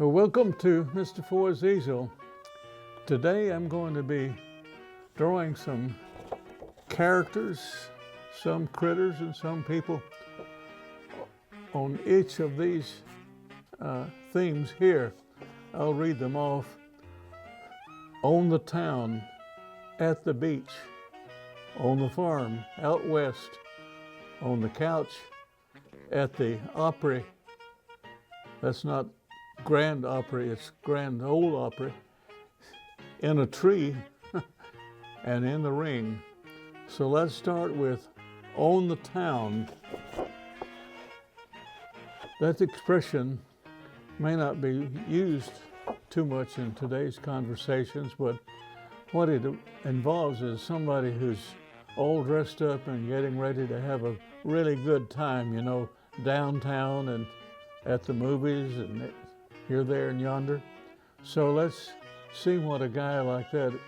Welcome to Mr. Ford's Easel. Today I'm going to be drawing some characters, some critters and some people on each of these themes here. I'll read them off. On the town, at the beach, on the farm, out west, on the couch, at the Opry. That's not Grand Opry, it's Grand Ole Opry. In a tree and in the ring. So let's start with on the town. That expression may not be used too much in today's conversations, but what it involves is somebody who's all dressed up and getting ready to have a really good time, you know, downtown and at the movies and here, there, and yonder. So let's see what a guy like that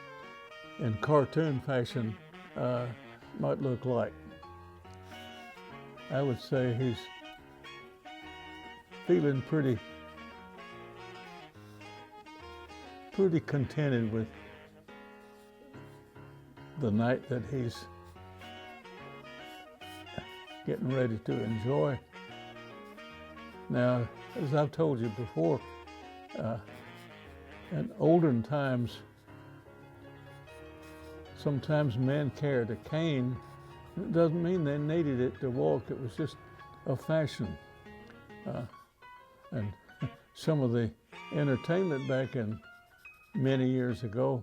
in cartoon fashion might look like. I would say he's feeling pretty contented with the night that he's getting ready to enjoy. Now, as I've told you before, in olden times, sometimes men carried a cane. It doesn't mean they needed it to walk, it was just a fashion. And some of the entertainment back in many years ago,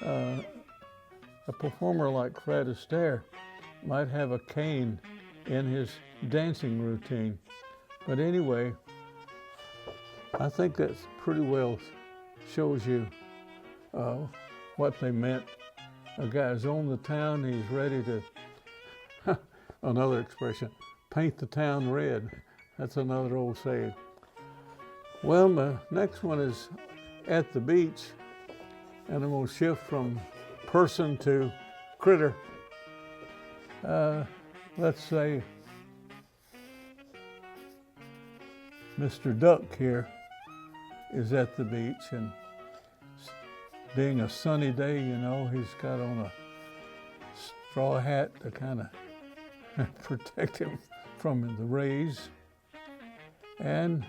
a performer like Fred Astaire might have a cane in his dancing routine. But anyway, I think that pretty well shows you what they meant. A guy's on the town, he's ready to, another expression, paint the town red. That's another old saying. Well, the next one is at the beach, and I'm going to shift from person to critter. Let's say Mr. Duck here is at the beach, and being a sunny day, you know, he's got on a straw hat to kind of protect him from the rays. And,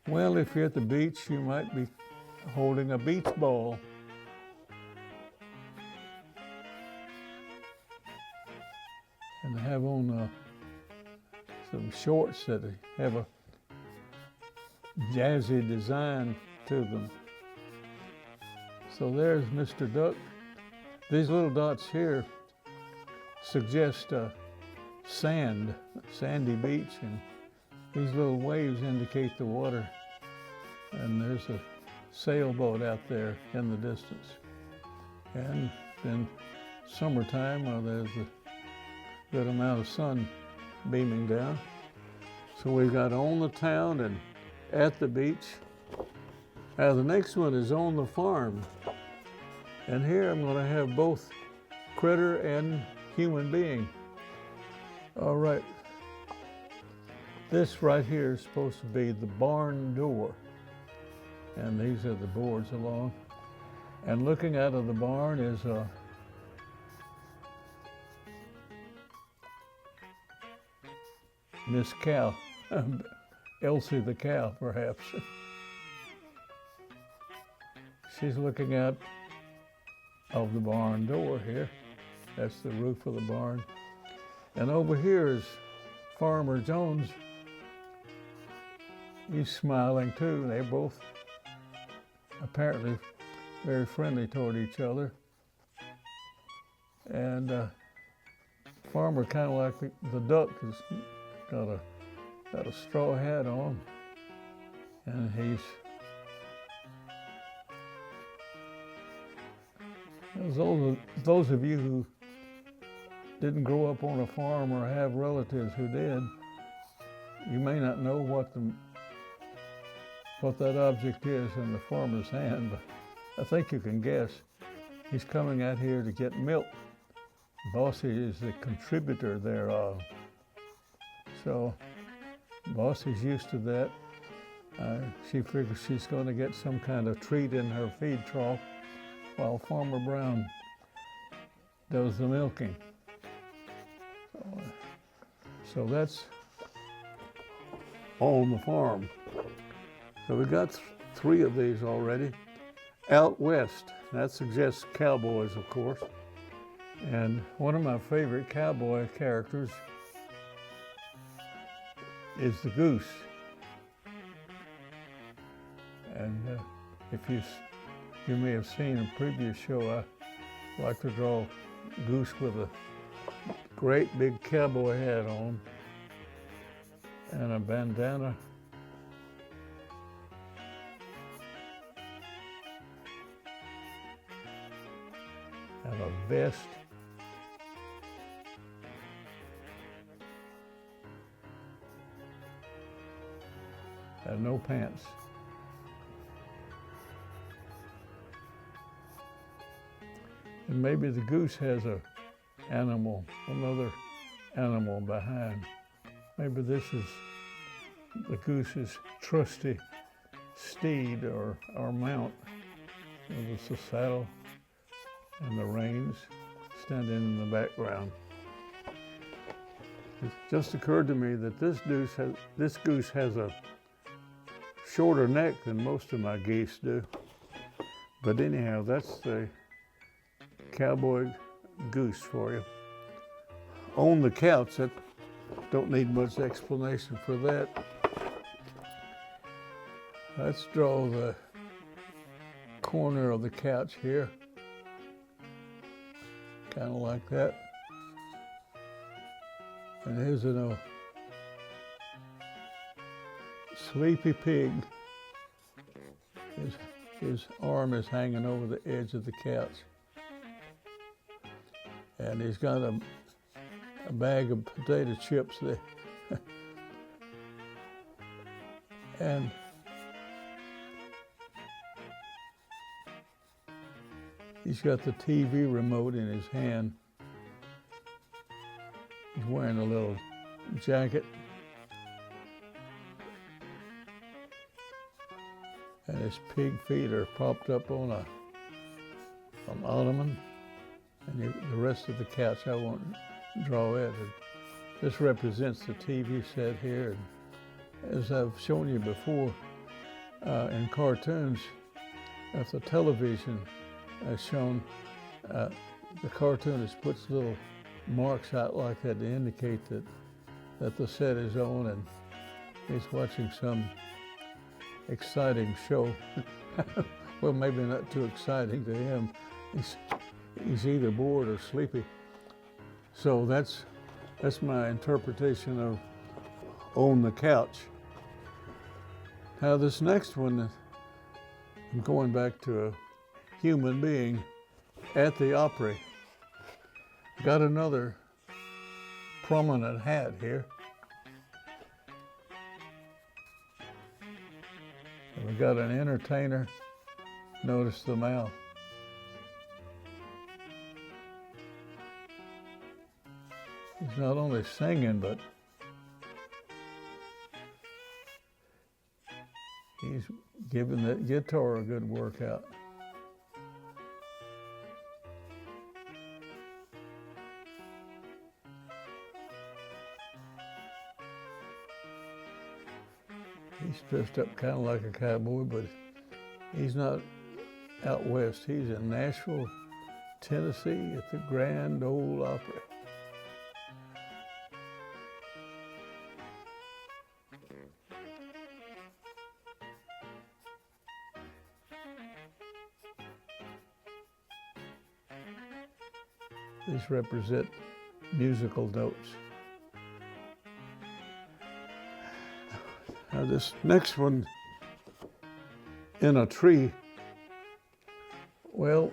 well, if you're at the beach, you might be holding a beach ball. And have on some shorts that have a jazzy design to them. So there's Mr. Duck. These little dots here suggest sandy beach, and these little waves indicate the water. And there's a sailboat out there in the distance. And then summertime, well, there's a good amount of sun beaming down. So we've got on the town and at the beach. Now the next one is on the farm. And here I'm going to have both critter and human being. All right. This right here is supposed to be the barn door. And these are the boards along. And looking out of the barn is Miss Cow, Elsie the cow, perhaps. She's looking out of the barn door here. That's the roof of the barn. And over here is Farmer Jones. He's smiling too. They're both apparently very friendly toward each other. And Farmer, kind of like the duck, has got a straw hat on, and he's those of you who didn't grow up on a farm or have relatives who did, you may not know what that object is in the farmer's hand, but I think you can guess. He's coming out here to get milk. Bossy is the contributor thereof. So Boss is used to that. She figures she's going to get some kind of treat in her feed trough while Farmer Brown does the milking. So that's on the farm. So we got three of these already. Out west, that suggests cowboys, of course. And one of my favorite cowboy characters is the goose. And if you may have seen a previous show, I like to draw a goose with a great big cowboy hat on and a bandana. And a vest. And no pants. And maybe the goose has another animal behind. Maybe this is the goose's trusty steed or mount. It's the saddle and the reins standing in the background. It just occurred to me that this goose has a shorter neck than most of my geese do. But anyhow, that's the cowboy goose for you. On the couch, that don't need much explanation for that. Let's draw the corner of the couch here. Kind of like that. And here's a sleepy pig. His arm is hanging over the edge of the couch. And he's got a bag of potato chips there. And he's got the TV remote in his hand. He's wearing a little jacket. And his pig feet are propped up on an ottoman. And the rest of the couch, I won't draw it. This represents the TV set here. And as I've shown you before, in cartoons, if the television is shown, the cartoonist puts little marks out like that to indicate that the set is on and he's watching some exciting show. Well, maybe not too exciting to him. He's either bored or sleepy. So that's my interpretation of on the couch. Now this next one, I'm going back to a human being at the Opry. Got another prominent hat here. And we got an entertainer. Notice the mouth. He's not only singing, but he's giving that guitar a good workout. He's dressed up kind of like a cowboy, but he's not out west. He's in Nashville, Tennessee at the Grand Ole Opry. These represent musical notes. Now this next one, in a tree, well,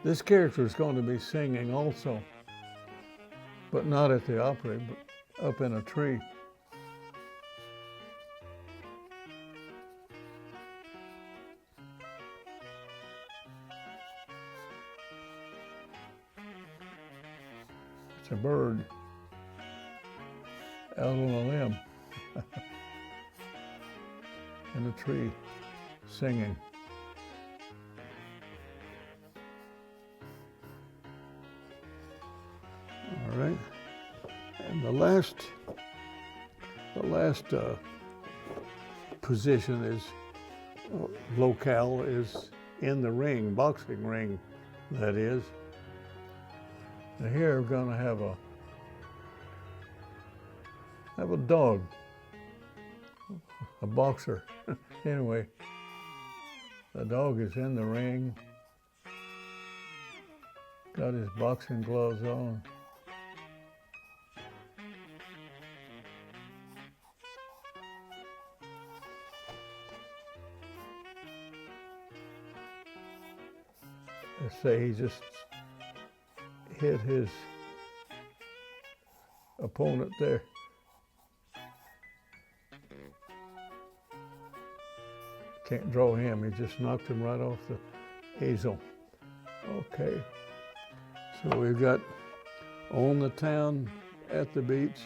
this character is going to be singing also, but not at the Opry, but up in a tree. It's a bird out on a limb. in a tree singing. All right, and the last position is locale is in the ring, boxing ring, that is. And here we're going to have a dog, a boxer. Anyway, the dog is in the ring, got his boxing gloves on. Let's say he just hit his opponent there. Can't draw him, he just knocked him right off the easel. Okay, so we've got on the town, at the beach,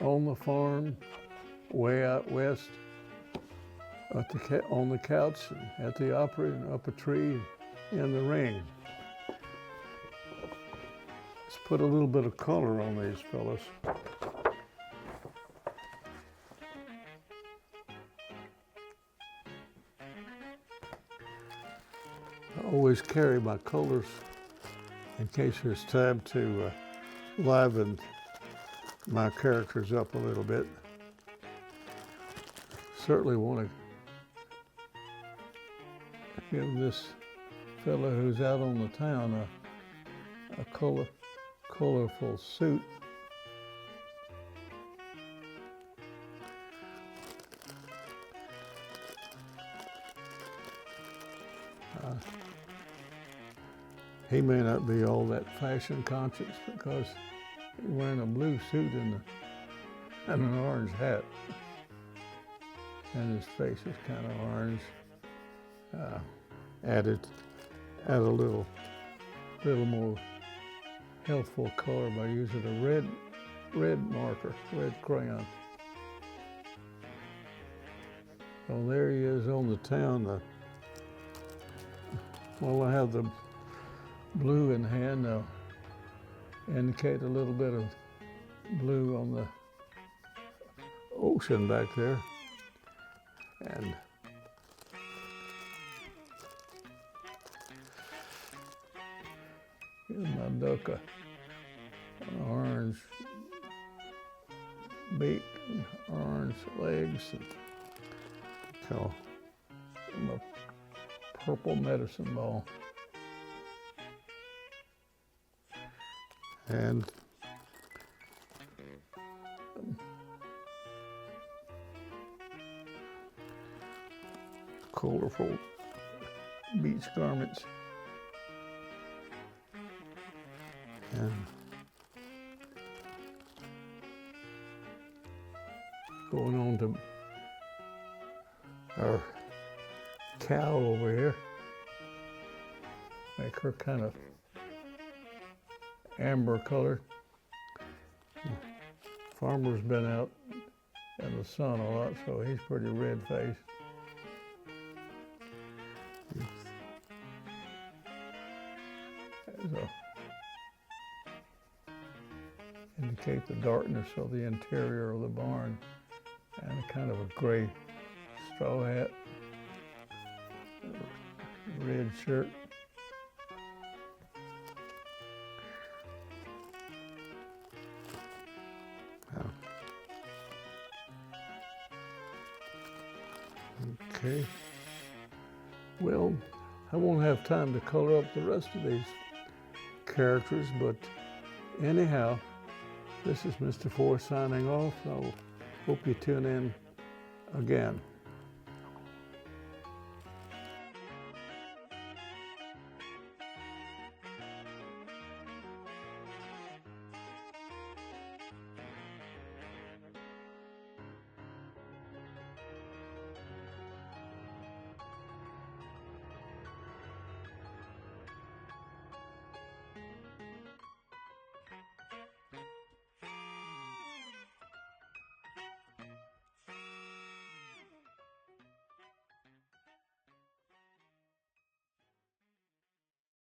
on the farm, way out west, on the couch, at the opera, and up a tree, in the ring. Let's put a little bit of color on these fellas. I always carry my colors in case there's time to liven my characters up a little bit. Certainly want to give this fellow who's out on the town a colorful suit. He may not be all that fashion conscious because he's wearing a blue suit and an orange hat, and his face is kind of orange. Add a little more healthful color by using a red marker, red crayon. So there he is on the town. Well, I have the blue in hand. I'll indicate a little bit of blue on the ocean back there. And give my duck an orange beak and orange legs, and call him a purple medicine ball. And colorful beach garments. And going on to our cow over here, make her kind of amber color. Farmer's been out in the sun a lot, so he's pretty red-faced. Indicate the darkness of the interior of the barn, and a kind of a gray straw hat, red shirt. Okay, well, I won't have time to color up the rest of these characters, but anyhow, this is Mr. Forrest signing off. I hope you tune in again.